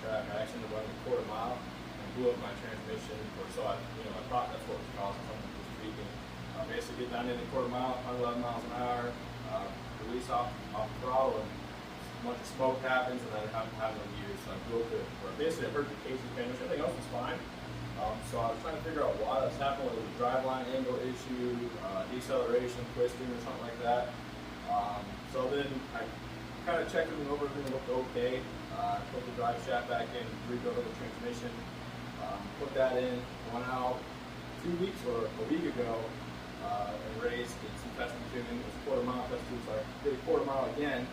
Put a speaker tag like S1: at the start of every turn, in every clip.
S1: track. I actually ended up running a quarter mile and blew up my transmission, or so I thought that's what was causing something was tweaking. Basically get down in a quarter mile, 111 miles an hour, release off the throttle, and a bunch of smoke happens, and then I haven't had no gears, so I broke it. Basically, I hurt the casing transmission. Everything else was fine. So I was trying to figure out why that's happening, whether it was a driveline angle issue, deceleration, twisting, or something like that. So then I kind of checked everything over, everything looked okay. Put the drive shaft back in, rebuilt the transmission, put that in, went out 2 weeks or a week ago, and raised, did some testing tuning. It was a quarter mile test tune, so I did a quarter mile again,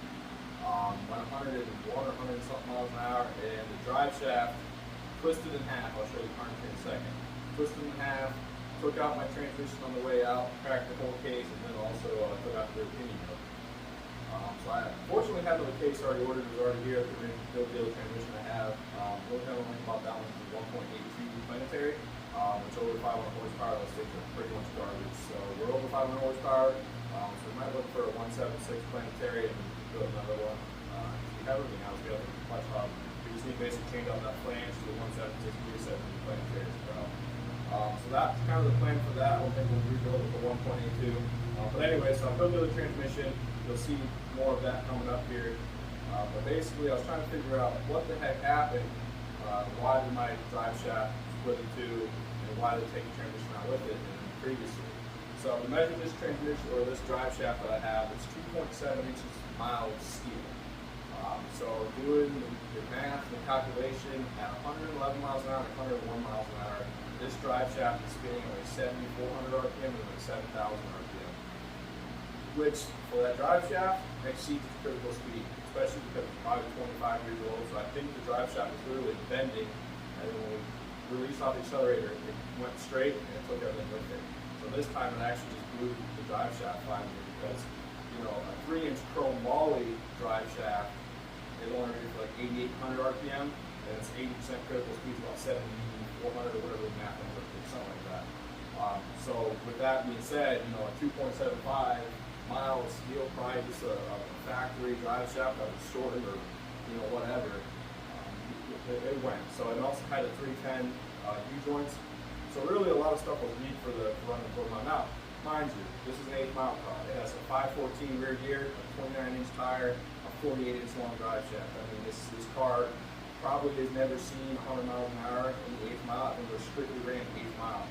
S1: went 101 or 100 and something miles an hour, and the drive shaft twisted in half. I'll show you the current in a second. Twisted in half, took out my transmission on the way out, cracked the whole case, and then also took out the pinion yoke. So I fortunately had the case already ordered. It was already here. The deal transmission I have. The only thing I don't like about that one is the 1.82 planetary, which over 500 horsepower. Those things are pretty much garbage. So we're over 500 horsepower. So we might look for a 176 planetary and build another one. We have everything else. We have the clutch hub. We just need to basically change out that flange to the 176 370 planetary as well. So that's kind of the plan for that. I don't think we'll rebuild it with the 1.82. But anyway, so I'm building the transmission. You'll see more of that coming up here. But basically, I was trying to figure out what the heck happened. Why did my drive shaft split in two, and why did it take the transmission out with it previously? So to measure this transmission or this drive shaft that I have, it's 2.7 inches mild steel. So doing the math and the calculation at 111 miles an hour and 101 miles an hour, this drive shaft is spinning at like 7,400 RPM and like 7,000 RPM, which for that drive shaft exceeds its critical speed, especially because it's probably 25 years old. So I think the drive shaft is literally bending, and then when we released off the accelerator, it went straight and it took everything with it. So this time it actually just blew the drive shaft finally, because a 3-inch chrome moly drive shaft is only rated for like 8,800 RPM, and it's 80% critical speed, about 7,400 or whatever the math ends up being, something like that. So with that being said, a 2.75 mile steel, probably just a factory drive shaft that was shortened or whatever, it went. So it also had a 310 U-joints. So really a lot of stuff was neat for the run and mile. Now, mind you, this is an 8-mile car. It has a 514 rear gear, a 29-inch tire, a 48-inch long drive shaft. I mean, this car probably has never seen 100 miles an hour in the 8th mile. I think we're strictly ran 8th mile.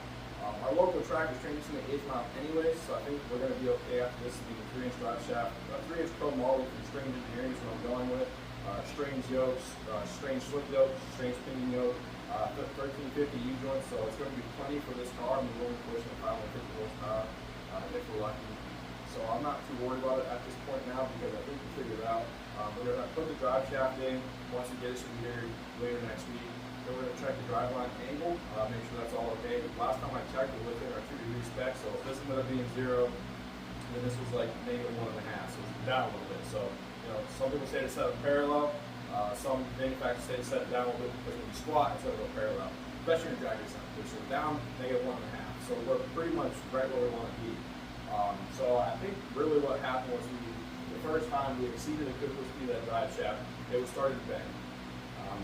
S1: Our local track is transitioning to 8th mile anyway, so I think we're going to be okay after this. Being a 3-inch drive shaft, 3-inch chrome moly from Strange Engineering is what I'm going with. Strange yokes, strange slip yokes, strange pinion yoke, 1350 U-joints, so it's going to be plenty for this car. I'm going to push at 550 horsepower if we're lucky. So I'm not too worried about it at this point now, because I think we figured it out. We're going to put the drive shaft in once we get it here later next week. Then we're going to check the driveline angle, make sure that's all okay. But last time I checked it within our 2-degree spec, so if this ended up being 0, then this was like -1.5, so it's down a little bit. So some people say to set it parallel. Some manufacturers say to set it down a little bit because when you squat, instead of go parallel, especially in drag racing, which is down -1.5. So we're pretty much right where we want to be. So I think really what happened was the first time we exceeded the critical speed of that drive shaft, it was starting to bend.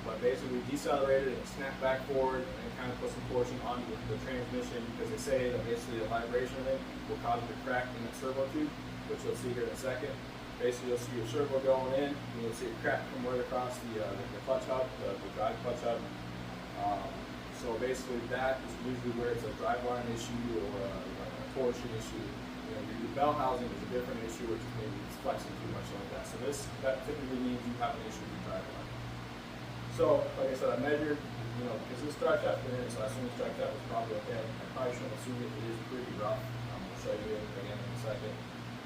S1: But basically we decelerated and snapped back forward and kind of put some torsion onto the transmission, because they say that basically the vibration of it will cause it to crack in the servo tube, which you'll see here in a second. Basically you'll see your servo going in, and you'll see it crack from right across the clutch hub, the drive clutch hub. So basically that is usually where it's a driveline issue or a torsion issue. Your bell housing is a different issue, which is maybe it's flexing too much like that. So that typically means you have an issue with your driveline. So, like I said, I measured, because this drive shaft been in, so I assume this drive shaft was probably okay. I probably shouldn't assume it is pretty rough. We'll show you it again in a second.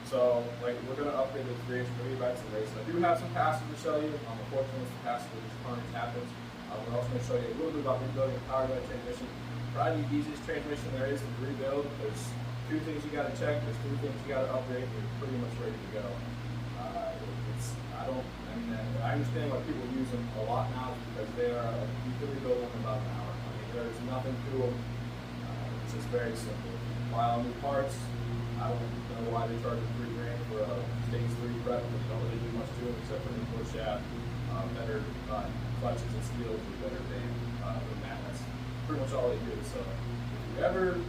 S1: So, we're going to upgrade the 3-inch wheel backs and race. I do have some passes to show you. Unfortunately, it's the passes where this carnage happens. We're also going to show you a little bit about rebuilding a powerglide transmission. Probably the easiest transmission there is to rebuild. There's 2 things you got to check. There's 2 things you got to upgrade. You're pretty much ready to go. I understand why people use them a lot now, because they are, you can rebuild them in about an hour. There's nothing to them. It's just very simple. Buy all new parts, I don't know why they charge $3,000 for a stage 3 prep, but you don't really do much to it except for the push shaft, better clutches and seals with better band than that. That's pretty much all they do. So if you ever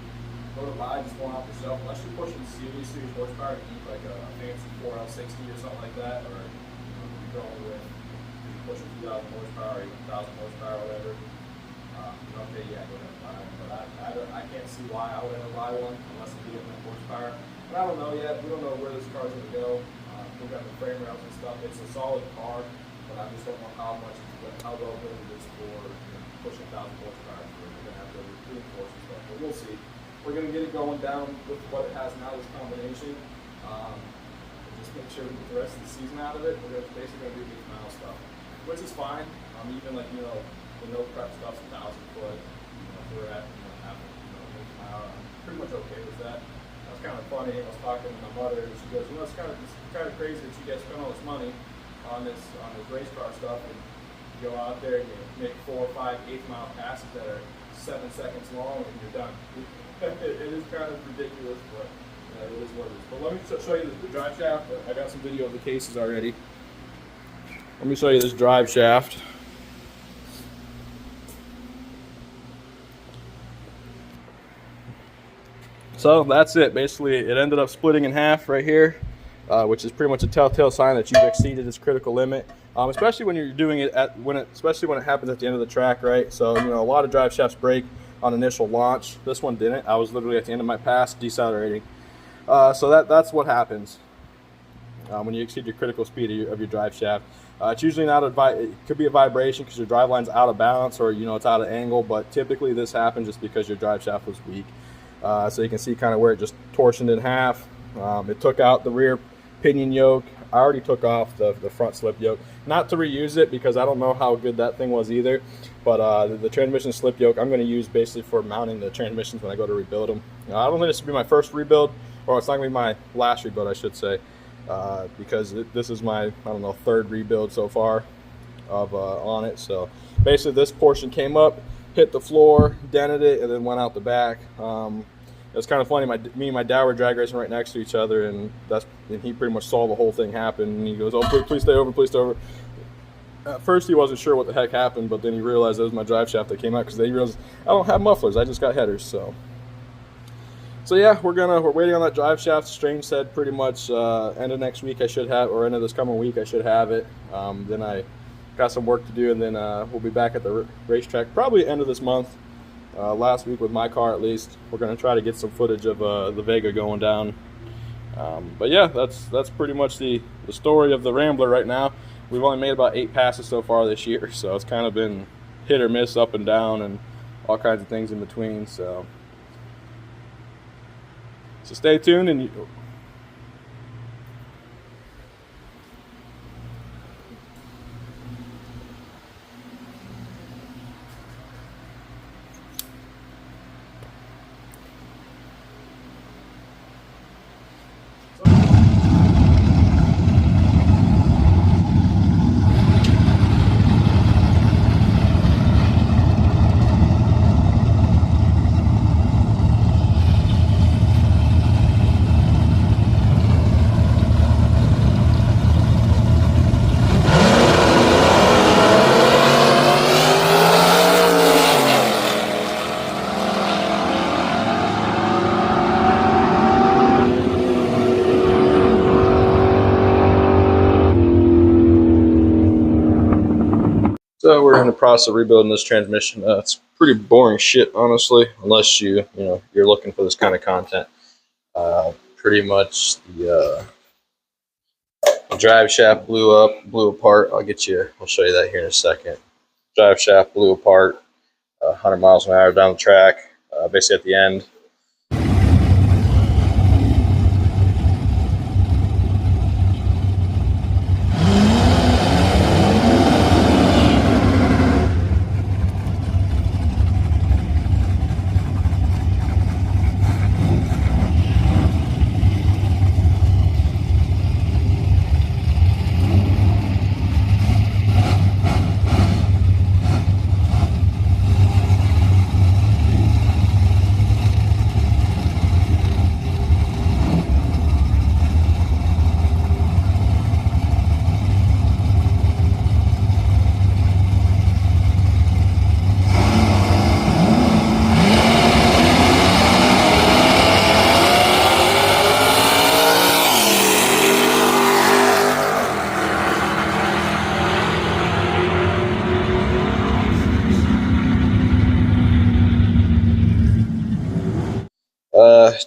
S1: go to buy just one off the shelf, unless you're pushing serious horsepower, you need like a fancy 4L60 or something like that, or you're going with pushing 2,000 horsepower, or 1,000 horsepower, or whatever. Okay, yeah, go ahead and buy one. But I can't see why I would ever buy one unless it's getting that horsepower. But I don't know yet. We don't know where this car's going to go. We've got the frame rails and stuff. It's a solid car, but I just don't know how well built it is for pushing 1,000 horsepower. We're going to have to go with reinforce and stuff. But we'll see. We're going to get it going down with what it has now, this combination. And just make sure we get the rest of the season out of it. We're basically going to do 8 mile stuff, which is fine. Even like, the no prep stuff's 1,000 foot. If we're at half 8 mile, I'm pretty much okay with that. That was kind of funny. I was talking to my mother, and she goes, it's kind of crazy that you guys spend all this money on this race car stuff, and you go out there and you make 4, 5, 8 mile passes that are 7 seconds long, and you're done. It is kind of ridiculous, but it is what it is. But let me show you the drive shaft. I got some video of the cases already. Let me show you this drive shaft. So that's it. Basically, it ended up splitting in half right here, which is pretty much a telltale sign that you've exceeded its critical limit. Especially when you're doing it especially when it happens at the end of the track, right? So a lot of drive shafts break on initial launch. This one didn't. I was literally at the end of my pass decelerating. So that's what happens when you exceed your critical speed of your drive shaft. It's usually not it could be a vibration because your drive line's out of balance, or it's out of angle. But typically this happens just because your drive shaft was weak. So you can see kind of where it just torsioned in half. It took out the rear pinion yoke. I already took off the front slip yoke. Not to reuse it because I don't know how good that thing was either. But the transmission slip yoke I'm going to use basically for mounting the transmissions when I go to rebuild them. I don't think this will be my first rebuild, or it's not going to be my last rebuild, I should say, because this is my, 3rd rebuild so far of on it. So basically this portion came up, hit the floor, dented it, and then went out the back. It was kind of funny. Me and my dad were drag racing right next to each other, and he pretty much saw the whole thing happen. And he goes, "Oh, please stay over, please stay over." At first, he wasn't sure what the heck happened, but then he realized it was my drive shaft that came out because they realized I don't have mufflers. I just got headers. So yeah, we're waiting on that drive shaft. Strange said pretty much end of next week I should have, or end of this coming week I should have it. Then I got some work to do, and then we'll be back at the racetrack probably end of this month. Last week with my car, at least. We're going to try to get some footage of the Vega going down. But yeah, that's pretty much the story of the Rambler right now. We've only made about 8 passes so far this year, so it's kind of been hit or miss, up and down, and all kinds of things in between. So stay tuned, and so we're in the process of rebuilding this transmission. It's pretty boring shit, honestly, unless you're looking for this kind of content. Pretty much the drive shaft blew apart. I'll show you that here in a second. Drive shaft blew apart, 100 miles an hour down the track, basically at the end.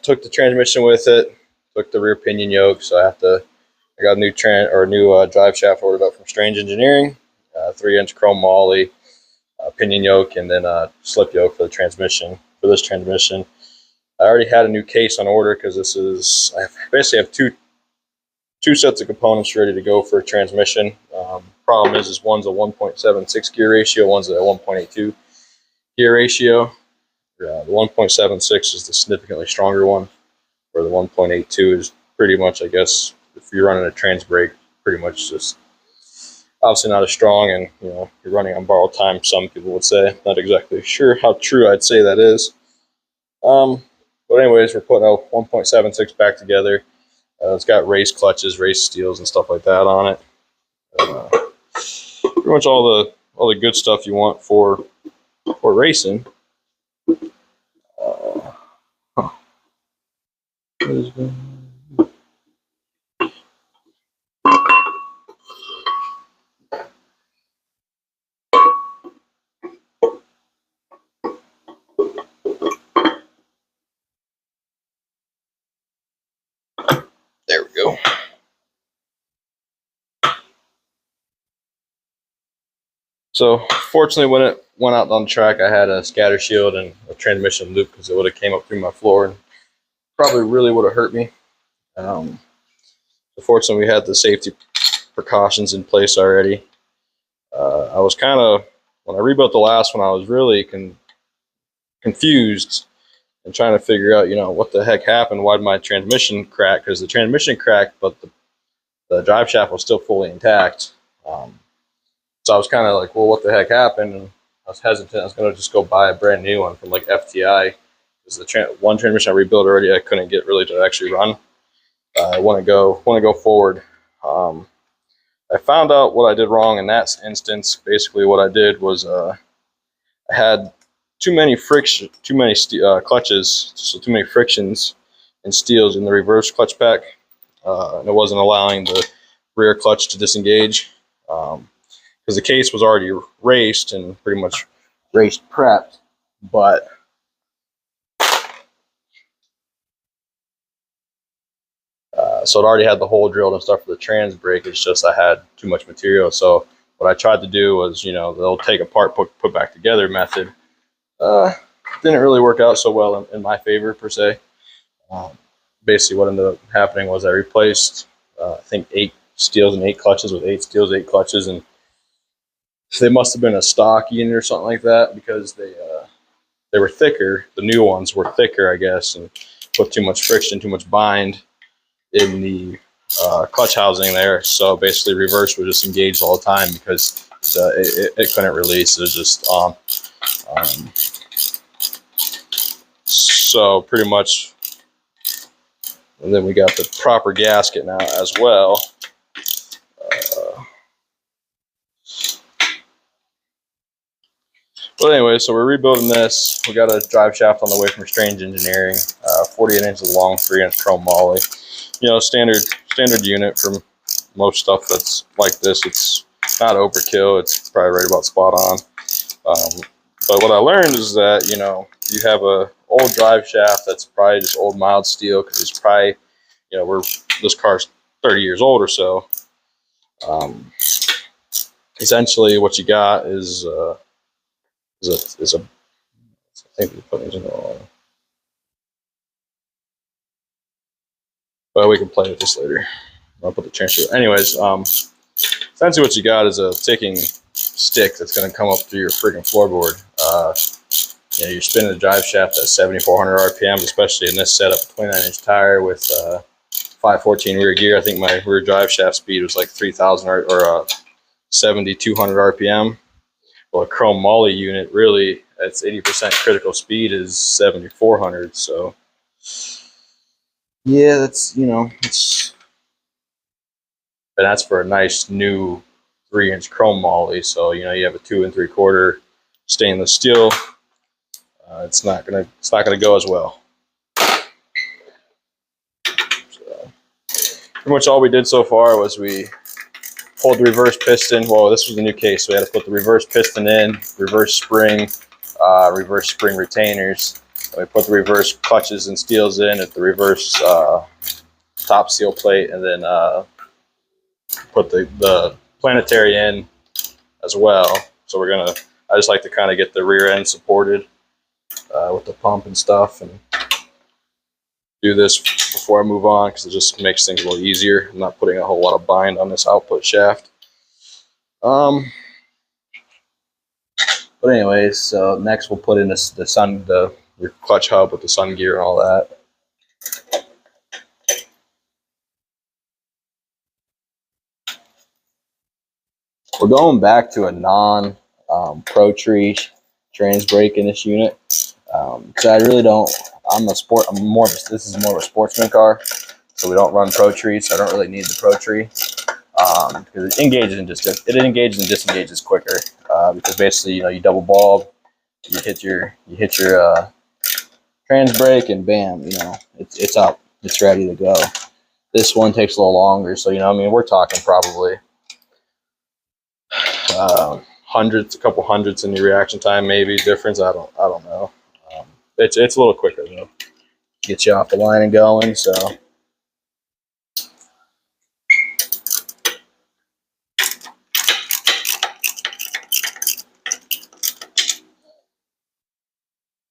S2: took the transmission with it, took the rear pinion yoke, so I got a new drive shaft ordered up from Strange Engineering, 3-inch chrome moly, pinion yoke, and then a slip yoke for the transmission. For this transmission, I already had a new case on order because I basically have two sets of components ready to go for a transmission. Problem is one's a 1.76 gear ratio, one's a 1.82 gear ratio. The 1.76 is the significantly stronger one, where the 1.82 is pretty much, I guess, if you're running a trans brake, pretty much just obviously not as strong, and you're running on borrowed time, some people would say. Not exactly sure how true I'd say that is. But anyways, we're putting a 1.76 back together. It's got race clutches, race steels, and stuff like that on it. Pretty much all the good stuff you want for racing. There we go. So fortunately, when it went out on the track, I had a scatter shield and a transmission loop, because it would have came up through my floor and probably really would have hurt me. Fortunately, we had the safety precautions in place already. I was kind of, when I rebuilt the last one, I was really confused and trying to figure out, what the heck happened. Why did my transmission crack? Because the transmission cracked, but the drive shaft was still fully intact. So I was kind of like, well, what the heck happened? And I was hesitant. I was going to just go buy a brand new one from like FTI, because the one transmission I rebuilt already, I couldn't get really to actually run. I want to go forward. I found out what I did wrong in that instance. Basically, what I did was I had too many clutches, so too many frictions and steels in the reverse clutch pack, and it wasn't allowing the rear clutch to disengage. Because the case was already raced and pretty much race prepped, but so it already had the hole drilled and stuff for the trans brake. It's just I had too much material. So what I tried to do was, they'll take apart, put back together method. Didn't really work out so well in my favor per se. Basically, what ended up happening was I replaced, I think 8 steels and 8 clutches with 8 steels, 8 clutches, and they must have been a stock unit or something like that, because they were thicker. The new ones were thicker, I guess, and put too much friction, too much bind in the clutch housing there. So basically, reverse would just engage all the time because it couldn't release. It was just so pretty much. And then we got the proper gasket now as well. But anyway, so we're rebuilding this. We got a drive shaft on the way from Strange Engineering, 48 inches long, 3-inch chrome moly. Standard unit from most stuff that's like this. It's not overkill. It's probably right about spot on. But what I learned is that, you have a old drive shaft that's probably just old mild steel, because it's probably, this car's 30 years old or so. Essentially, what you got is a I think we put these in the wrong. But we can play with this later. I'll put the transfer. Anyways, essentially what you got is a ticking stick that's going to come up through your freaking floorboard. You're spinning the drive shaft at 7,400 RPMs, especially in this setup, 29-inch tire with 514 rear gear. I think my rear drive shaft speed was like 3,000 or 7,200 RPM. Well, a chrome moly unit, really, its 80% critical speed is 7,400. So, yeah, that's, and that's for a nice new 3-inch chrome moly. So, you have a 2 3/4 stainless steel. It's not gonna go as well. So, pretty much all we did so far was we pulled the reverse piston. Well, this was the new case, so we had to put the reverse piston in, reverse spring retainers, We put the reverse clutches and steels in at the reverse top seal plate, and then put the planetary in as well. So I just like to kind of get the rear end supported with the pump and stuff, and do this before I move on because it just makes things a little easier. I'm not putting a whole lot of bind on this output shaft. But anyways, so next we'll put in the clutch hub with the sun gear and all that. We're going back to a non Pro Tree trans brake in this unit. Because I really don't. This is more of a sportsman car, so we don't run Pro Tree, so I don't really need the Pro Tree. Because it engages and disengages quicker. Because basically, you double bulb, you hit your trans brake, and bam, it's up, it's ready to go. This one takes a little longer, so we're talking probably a couple hundredths in the reaction time, maybe difference. I don't know. It's a little quicker though. Get you off the line and going. So.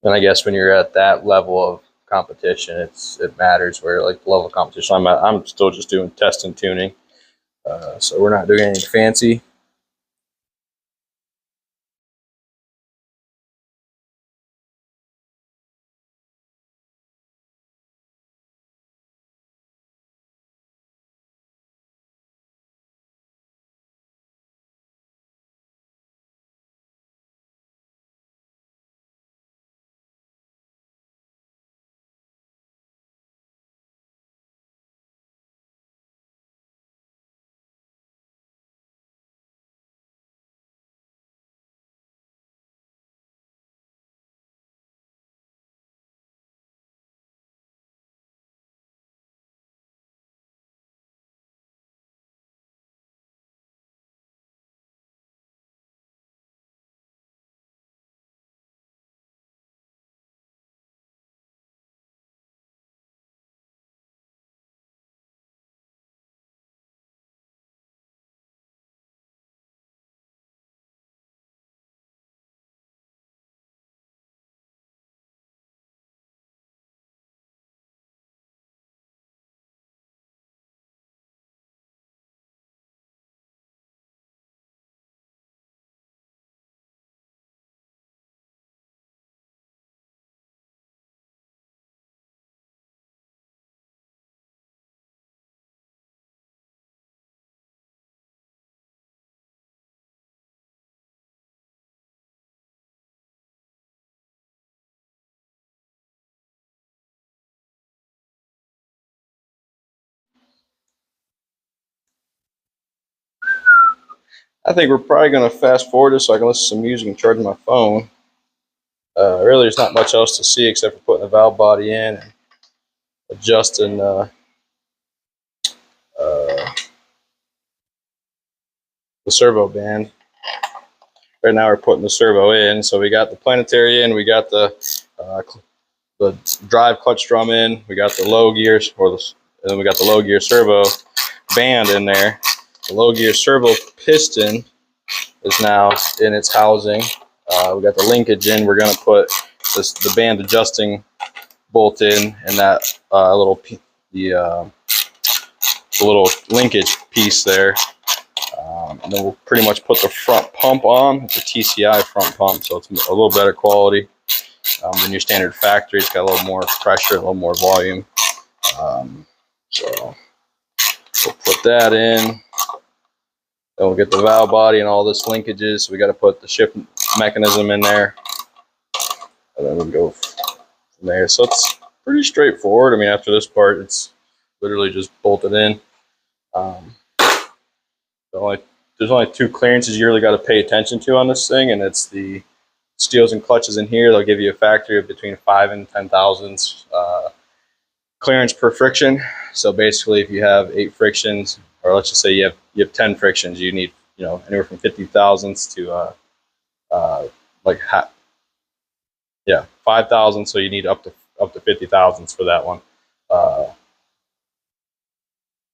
S2: And I guess when you're at that level of competition, it matters where, like, the level of competition I'm at. I'm still just doing test and tuning, so we're not doing anything fancy. I think we're probably going to fast forward this so I can listen to some music and charge my phone. Really, there's not much else to see except for putting the valve body in and adjusting the servo band. Right now we're putting the servo in, so we got the planetary in, we got the drive clutch drum in, we got the low gears, and then we got the low gear servo band in there. The low gear servo piston is now in its housing. We got the linkage in. We're going to put the band adjusting bolt in, and that the little linkage piece there. And then we'll pretty much put the front pump on. It's a TCI front pump, so it's a little better quality than your standard factory. It's got a little more pressure, a little more volume. So we'll put that in. Then we'll get the valve body and all this linkages. So we got to put the shift mechanism in there, and then we'll go from there. So it's pretty straightforward. I mean, after this part, it's literally just bolted in. There's only two clearances you really got to pay attention to on this thing, and it's the steels and clutches in here. They'll give you a factory of between 5 and 10 thousandths clearance per friction. So basically, if you have 8 frictions, or let's just say you have 10 frictions, you need anywhere from 50 thousandths to Yeah, 5,000. So you need up to 50 thousandths for that one.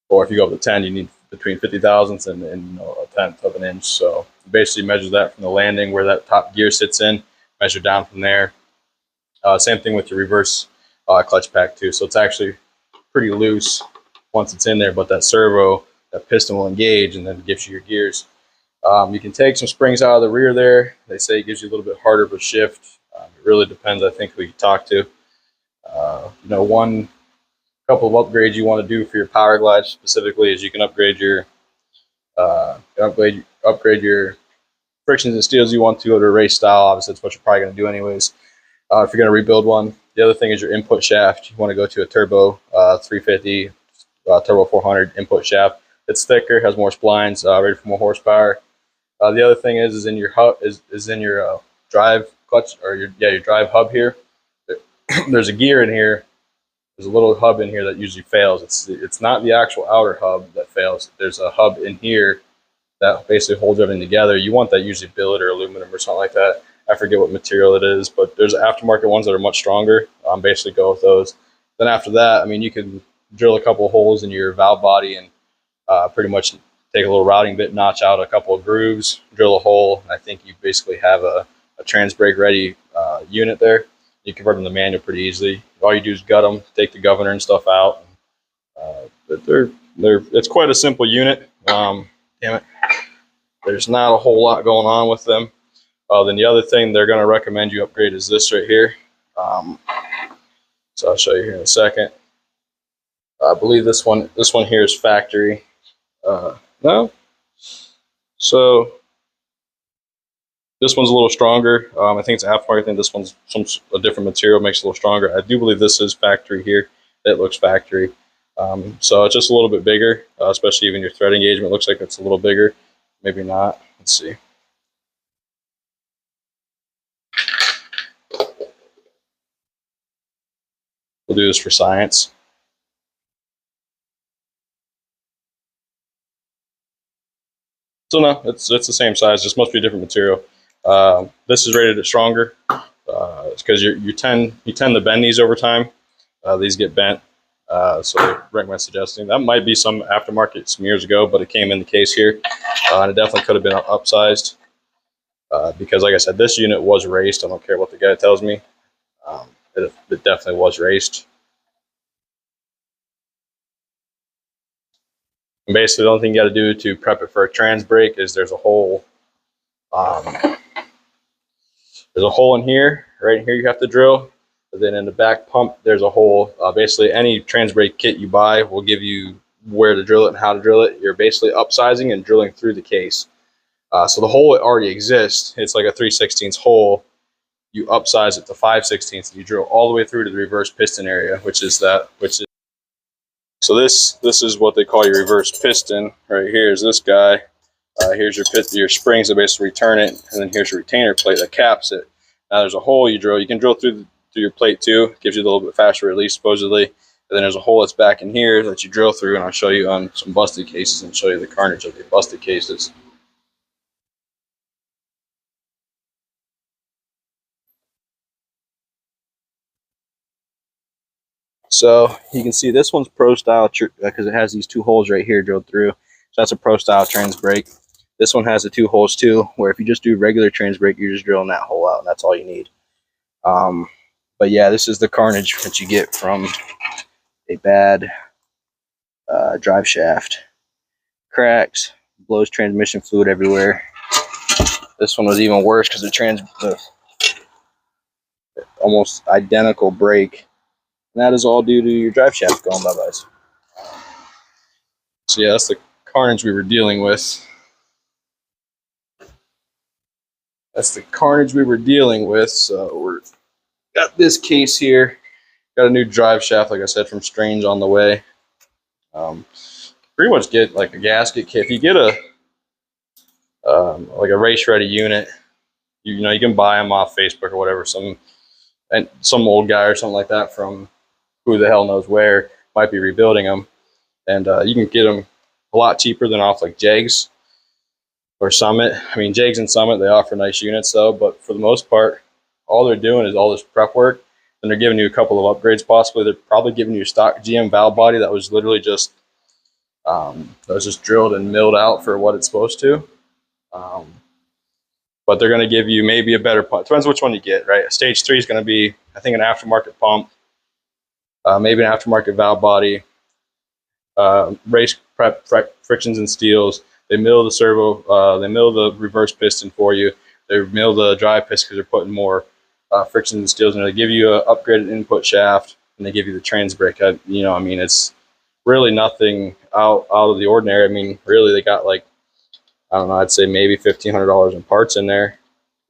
S2: Or if you go up to 10, you need between 50 thousandths and a tenth of an inch. So you basically measure that from the landing where that top gear sits in, measure down from there. Same thing with your reverse clutch pack too. So it's actually pretty loose once it's in there, but that servo, that piston will engage and then gives you your gears. You can take some springs out of the rear there. They say it gives you a little bit harder of a shift. It really depends, I think, who you talk to. One couple of upgrades you want to do for your powerglide specifically is you can upgrade your frictions and steels you want to go to a race style. Obviously, that's what you're probably going to do anyways. If you're going to rebuild one, the other thing is your input shaft. You want to go to a turbo 350, turbo 400 input shaft. It's thicker, has more splines, rated for more horsepower. The other thing is in your hub is in your drive clutch or your drive hub here. There's a gear in here. There's a little hub in here that usually fails. It's not the actual outer hub that fails. There's a hub in here that basically holds everything together. You want that usually billet or aluminum or something like that. I forget what material it is, but there's aftermarket ones that are much stronger. Basically go with those. Then after that, I mean, you can drill a couple of holes in your valve body and pretty much take a little routing bit, notch out a couple of grooves, drill a hole. I think you basically have a trans brake ready unit there. You convert them to manual pretty easily. All you do is gut them, take the governor and stuff out. But it's quite a simple unit. Damn it. There's not a whole lot going on with them. Then the other thing they're going to recommend you upgrade is this right here. So I'll show you here in a second. I believe this one here is factory. No. So this one's a little stronger. I think it's aftermarket. I think this one's a different material, makes it a little stronger. I do believe this is factory here. It looks factory. So it's just a little bit bigger, especially even your thread engagement looks like it's a little bigger. Maybe not. Let's see. We'll do this for science. So no, it's the same size. Just must be a different material. This is rated stronger. It's because you tend to bend these over time. These get bent. So I recommend suggesting that might be some aftermarket some years ago, but it came in the case here, and it definitely could have been upsized because, like I said, this unit was raced. I don't care what the guy tells me. It definitely was raced. And basically, the only thing you got to do to prep it for a trans brake is there's a hole. There's a hole in here, right in here you have to drill. But then in the back pump, there's a hole. Basically, any trans brake kit you buy will give you where to drill it and how to drill it. You're basically upsizing and drilling through the case. So the hole already exists. It's like a 3/16 hole. You upsize it to 5/16, and you drill all the way through to the reverse piston area, which is so this is what they call your reverse piston. Right here is this guy. Here's your springs that basically return it, and then here's your retainer plate that caps it. Now there's a hole you drill. You can drill through your plate too. It gives you a little bit faster release supposedly. And then there's a hole that's back in here that you drill through, and I'll show you on some busted cases and show you the carnage of the busted cases. So you can see this one's pro style because it has these two holes right here drilled through. So that's a pro style trans brake. This one has the two holes too, where if you just do regular trans brake, you're just drilling that hole out, and that's all you need. But yeah, this is the carnage that you get from a bad drive shaft. Cracks, blows transmission fluid everywhere. This one was even worse because the almost identical brake. And that is all due to your drive shaft going bye-bye. So yeah, that's the carnage we were dealing with. So we're got this case here. Got a new drive shaft, like I said, from Strange on the way. Pretty much get like a gasket kit. If you get a like a race ready unit, you can buy them off Facebook or whatever. Some old guy or something like that from who the hell knows where might be rebuilding them, and you can get them a lot cheaper than off like Jegs or Summit. I mean, Jegs and Summit, they offer nice units though, but for the most part, all they're doing is all this prep work, and they're giving you a couple of upgrades. Possibly they're probably giving you a stock GM valve body that was literally just drilled and milled out for what it's supposed to. But they're going to give you maybe a better pump. Depends which one you get, right? Stage 3 is going to be, I think, an aftermarket pump, maybe an aftermarket valve body, race prep frictions and steels. They mill the servo, they mill the reverse piston for you. They mill the drive piston because they're putting more frictions and steels in. They give you an upgraded input shaft, and they give you the trans brake. It's really nothing out of the ordinary. I mean, really, they got like, I don't know, I'd say maybe $1,500 in parts in there,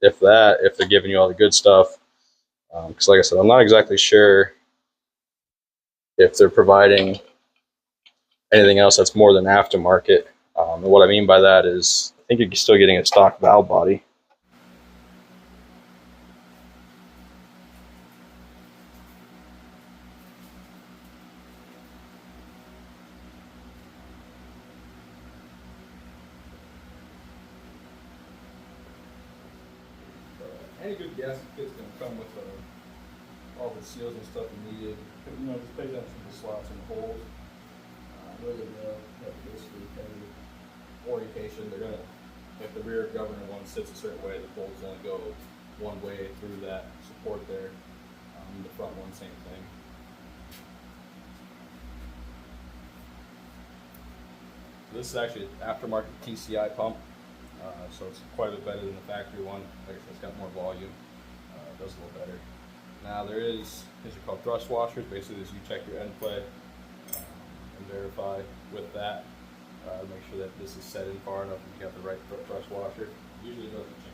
S2: if that, if they're giving you all the good stuff. Because like I said, I'm not exactly sure if they're providing anything else that's more than aftermarket. And what I mean by that is, I think you're still getting a stock valve body.
S1: Any good gasket kit's gonna come with all the seals and stuff you needed. Just pay attention to the slots and holes. Really, have basically heavy orientation. They're gonna, if the rear governor one sits a certain way, the bolts only go one way through that support there. The front one, same thing. So this is actually an aftermarket TCI pump. So it's quite a bit better than the factory one. Like I said, it's got more volume. It does a little better. Now there is, these are called thrust washers. Basically, as you check your end play and verify with that, make sure that this is set in far enough and you have the right thrust washer. Usually it doesn't change.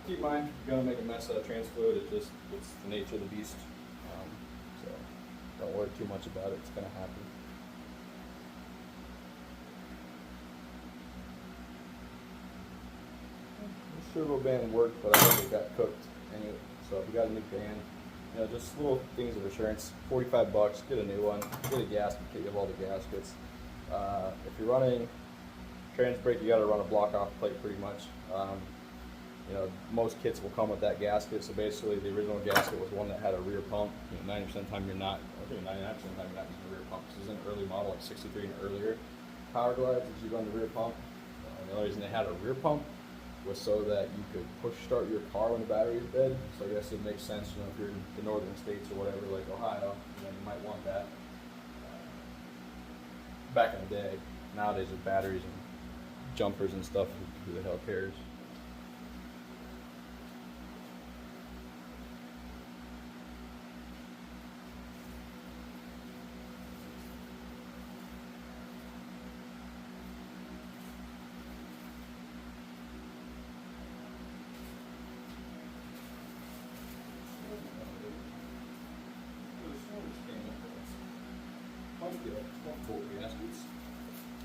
S1: Keep in mind, you're gonna make a mess out of trans fluid. It's the nature of the beast. So don't worry too much about it. It's gonna happen. The servo band worked, but I think it got cooked anyway. So if you got a new band, just little things of assurance. $45, get a new one. Get a gasket kit. You have all the gaskets. If you're running trans brake, you got to run a block off plate pretty much. Most kits will come with that gasket. So basically, the original gasket was one that had a rear pump. 90% of the time you're not. I think 99% of the time you're not using a rear pump. This is an early model, like 63 and earlier. Powerglides, that you run the rear pump. The only reason they had a rear pump was so that you could push start your car when the battery is dead. So I guess it makes sense, if you're in the northern states or whatever, like Ohio, you might want that. Back in the day, nowadays with batteries and jumpers and stuff, who the hell cares?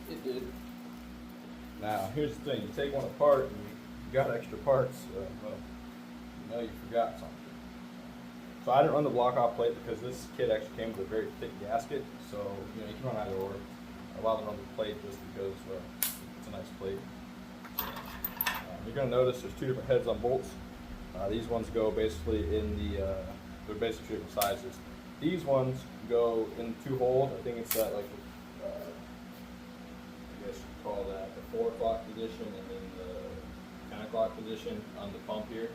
S1: It did. Now, here's the thing. You take one apart and you got extra parts. You forgot something. So I didn't run the block off plate because this kit actually came with a very thick gasket. So, you can run either or. I rather run the plate just because it's a nice plate. You're going to notice there's two different heads on bolts. These ones go basically in they're basically different sizes. These ones go in 2 holes. I think it's that I guess you call that the 4 o'clock position and then the 10 o'clock position on the pump here.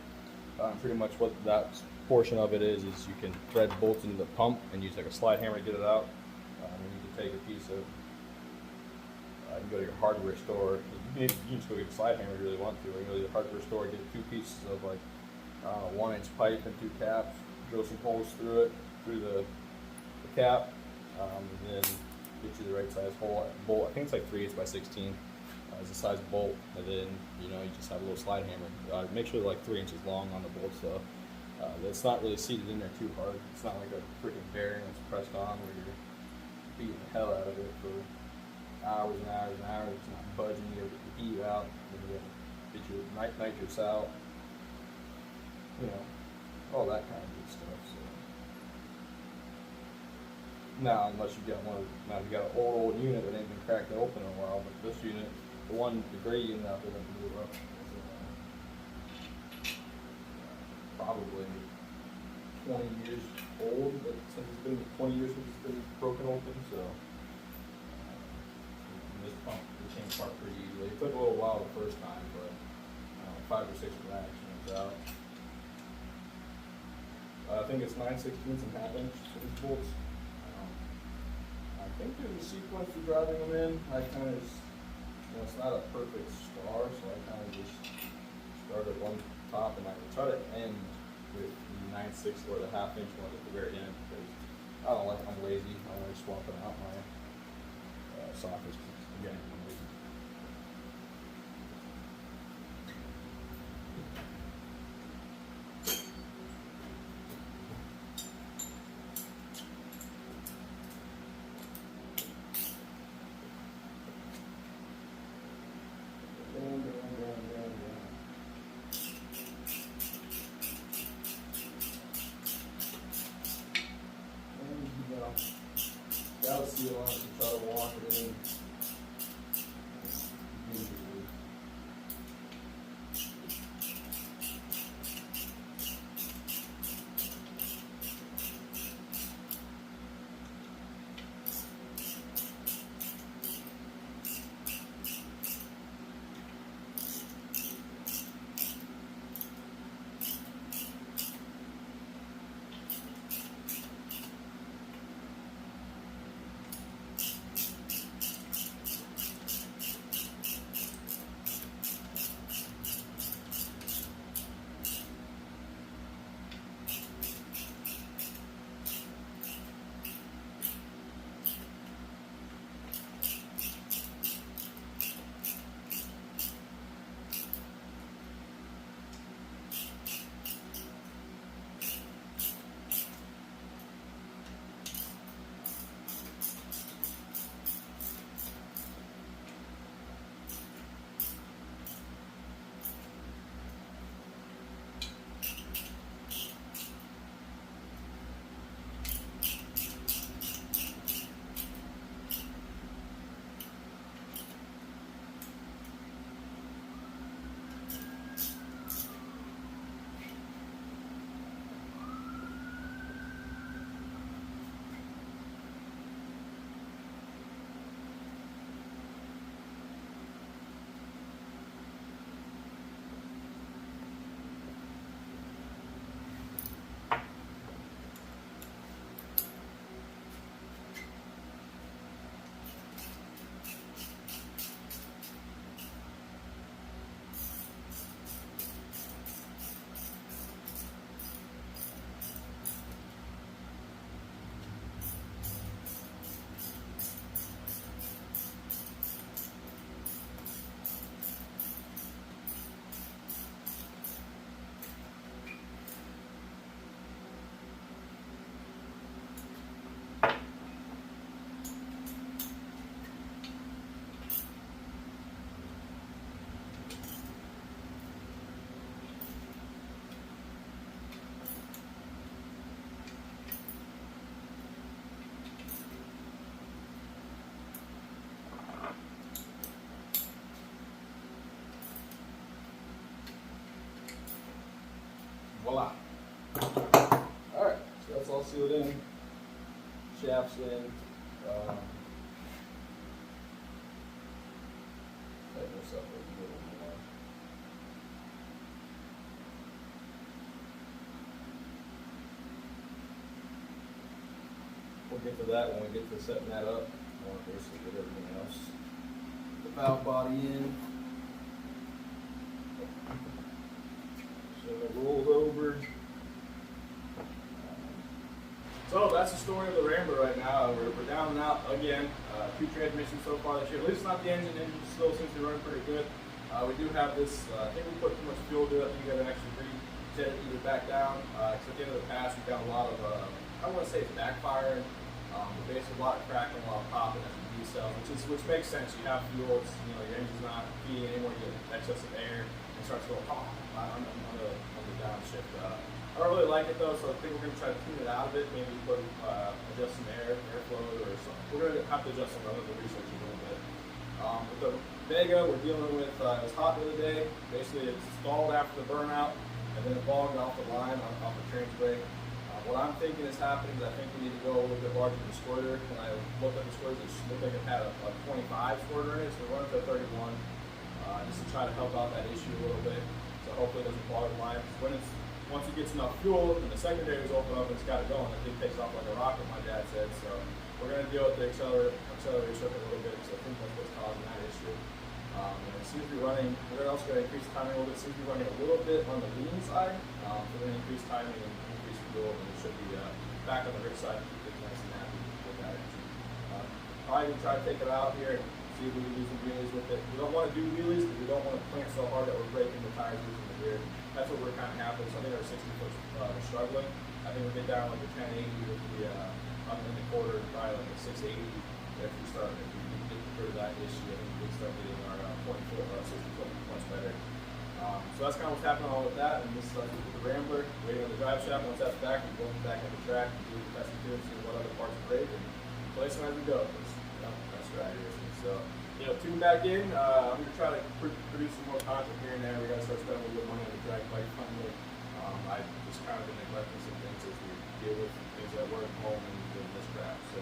S1: Pretty much what that portion of it is you can thread bolts into the pump and use like a slide hammer to get it out. You need to take a piece of, you can go to your hardware store. You can just go get a slide hammer if you really want to. Or you go to the hardware store, get 2 pieces of 1-inch pipe and 2 caps, drill some holes through it, through the cap, and then get you the right size bolt. I think it's like 3/8 by 16 is the size bolt, and then you just have a little slide hammer. Make sure they're like 3 inches long on the bolts, though. It's not really seated in there too hard. It's not like a freaking bearing that's pressed on where you're beating the hell out of it for hours and hours and hours, it's not budging, you gotta get the heat out, then you gotta get your nitrous out, you know, all that kind of good stuff. So now, unless you got now you got an old unit that ain't been cracked open in a while, but this unit, the gray unit out there that blew up, is probably 20 years old, but since it's been 20 years since it's been broken open, so this pump will change part pretty easily. It took a little while the first time, but 5 or 6 reactions out. I think it's 9/16 and ½ inch for these bolts. I think there's a sequence for driving them in. I kind of just, it's not a perfect star, so I kind of just start at one top and I try to end with the 9/6 or the ½ inch one at the very end because I'm lazy. I don't like swapping out my sockets. Again, I'm lazy. Gotta seal on it and try to walk it in. Voila. Alright, so that's all sealed in. Shafts in. Tighten this up a little more. We'll get to that when we get to setting that up. I'll basically get everything else. The valve body in. So it rolls over. So that's the story of the Rambler right now. We're down and out again. 2 transmissions so far this year. At least not the engine. Engine still seems to run pretty good. We do have this. I think we put too much fuel to it. You got to actually reset it either back down. Because at the end of the pass, we've got a lot of. I don't want to say it's backfiring. But basically a lot of cracking, a lot of popping as the cells, which makes sense. You have fuel, it's, you know, your engine's not feeding anymore, you get excess of air, and it starts going on the downshift. I don't really like it though, so I think we're going to try to tune it out a bit, maybe put, adjust some airflow or something. We're going to have to adjust some of the research a little bit. With the Vega, we're dealing with, it was hot the other day, basically it stalled after the burnout, and then it bogged off the line, off the trans brake. What I'm thinking is happening is I think we need to go a little bit larger than the squirter. When I looked at the squirters, it looked like it had a 25 squirter in it, so we're running to 31, just to try to help out that issue a little bit. So hopefully it doesn't bog the line. Once it gets enough fuel and the secondary is open up and it's got it going, the thing takes off like a rocket, my dad said. So we're going to deal with the accelerator circuit a little bit, so I think that's what's causing that issue. And it seems to be running, we're also going to increase timing a little bit. It seems to be running a little bit on the lean side. So we're going to increase timing and increase fuel, and it should be back on the rich side to keep things nice and happy with that engine. Probably going to try to take it out here and see if we can do some wheelies with it. We don't want to do wheelies because we don't want to plant so hard that we're breaking the tires losing the rear. That's what we're kind of happening. So I think our 60-foot struggling. I think we'll get down like a 1080 with the up in the quarter, probably like a 680 if we get through that issue. I think we can start getting our 60-foot much better. So that's kind of what's happening all with that. And this is with the Rambler, waiting on the drive shaft. Once that's back, we're going back on the track and doing the testing too, see what other parts break and place them as we go. That's strategy. So, you know, tune back in. I'm going to try to produce some more content here and there. We got to start spending a little bit of money on the drag bike finally. I've just kind of been neglecting some things as we deal with things at work, home, and doing this crap. So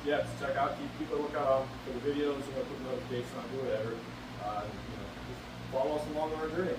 S1: yeah, just check out, keep a lookout for the videos, you know, put notifications on, do whatever. You know, just follow us along on our journey.